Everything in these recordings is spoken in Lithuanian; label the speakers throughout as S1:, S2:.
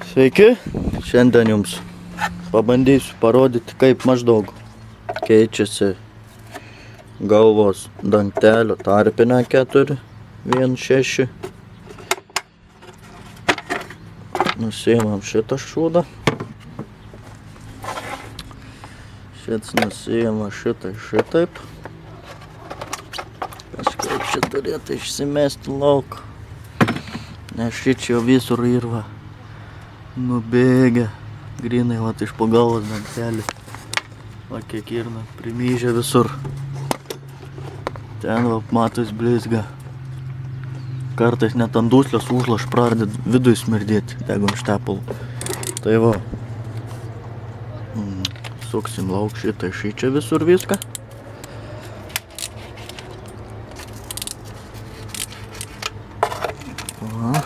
S1: Sveiki, šiandien jums pabandysiu parodyti, kaip maždaug keičiasi galvos dangtelio tarpinę 4, 1,6. Nusiimam šitą šūdą. Šits nusiima šitaip. Kažkaip čia turėtų išsimesti lauk. Nes šit jau visur yra nubėgę. Grinai vat iš po galvos dangtelį. Va kiek yra primyžę visur. Ten va matos blizga. Kartais net ant duslės užlaš pradeda vidui smirdėti, jeigu ant štepalų. Tai va. Suksim lauk šitą šičia visur viską. Va.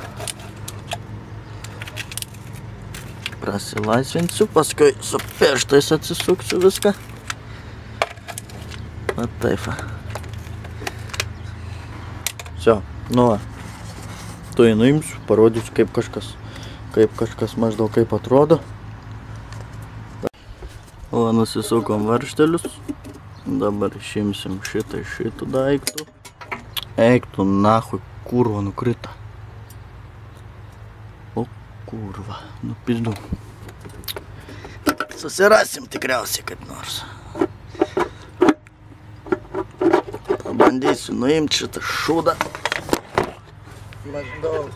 S1: Prasilaisvinsiu, paskui su pirštais atsisuksiu viską. Va taip. Все, nu va. Tu nuimsiu, parodysiu kaip kažkas maždaug kaip atrodo. O, nusisukom varžtelius. Dabar išimsim šitą iš šitų daiktų. Eik tu nahui, kurva nukrita. O kurva, nupizdu. Susirasim tikriausiai kaip nors. Pabandysiu nuimti šitą šūdą. Maždaug.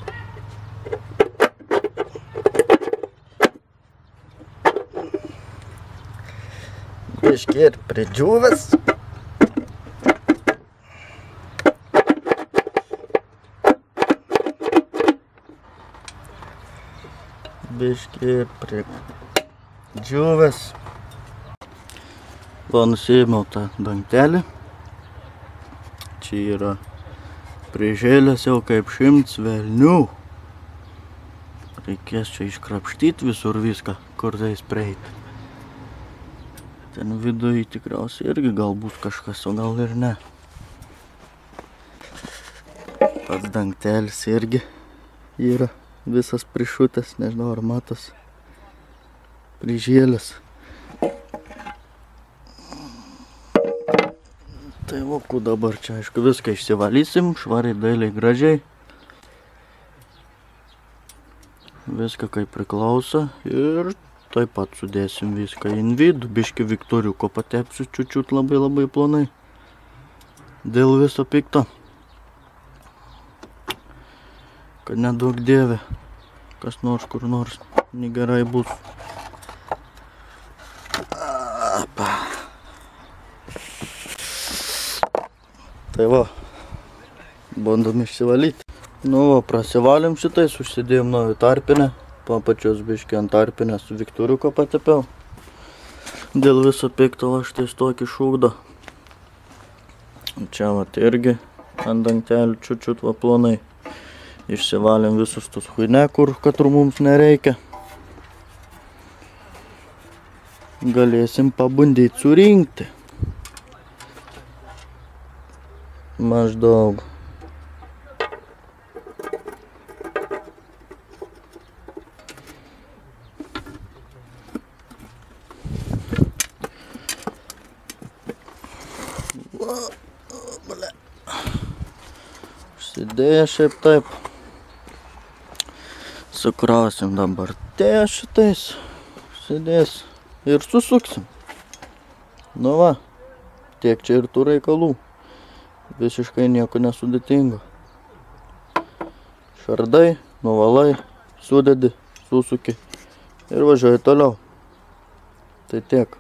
S1: Biški ir pridžiūvęs. Biški ir pridžiūvęs. Va, nusiėmiau tą dangtelį. Čia yra prižėlės jau kaip 100 velnių. Reikės čia iškrapštyti visur viską, kur tais prieiti. Ten viduje tikriausiai irgi gal bus kažkas, o gal ir ne. Pats dangtelis irgi yra visas prišutęs, nežinau ar matos. Prižėlės. Tai voku dabar čia, aišku, viską išsivalysim, švariai, dailiai, gražiai. Viską kaip priklauso ir taip pat sudėsim viską į vidų. Biški Viktoriuko patepsiu čiučiut labai plonai. Dėl viso pikto. Kad nedaug dieve, kas nors kur nors negerai bus. Tai va, bandom išsivalyti. Nu va, prasivalėm šitais, užsidėjom naują tarpinę. Papačios biškį ant tarpinę su Viktoriuko patepiau. Dėl viso pikto aš tais tokį šūdą. Čia va irgi ant dangtelių čiučiut va plonai. Išsivalėm visus tus huine, kur katru mums nereikia. Galėsim pabandyti surinkti. Maždaug. Užsidėję šiaip taip. Sukrausim dabar šitais. Užsidės ir susuksim. Nu va, tiek čia ir tų reikalų. Visiškai nieko nesudėtingo. Šardai, nuvalai, sudedi, susuki ir važiuoji toliau. Tai tiek.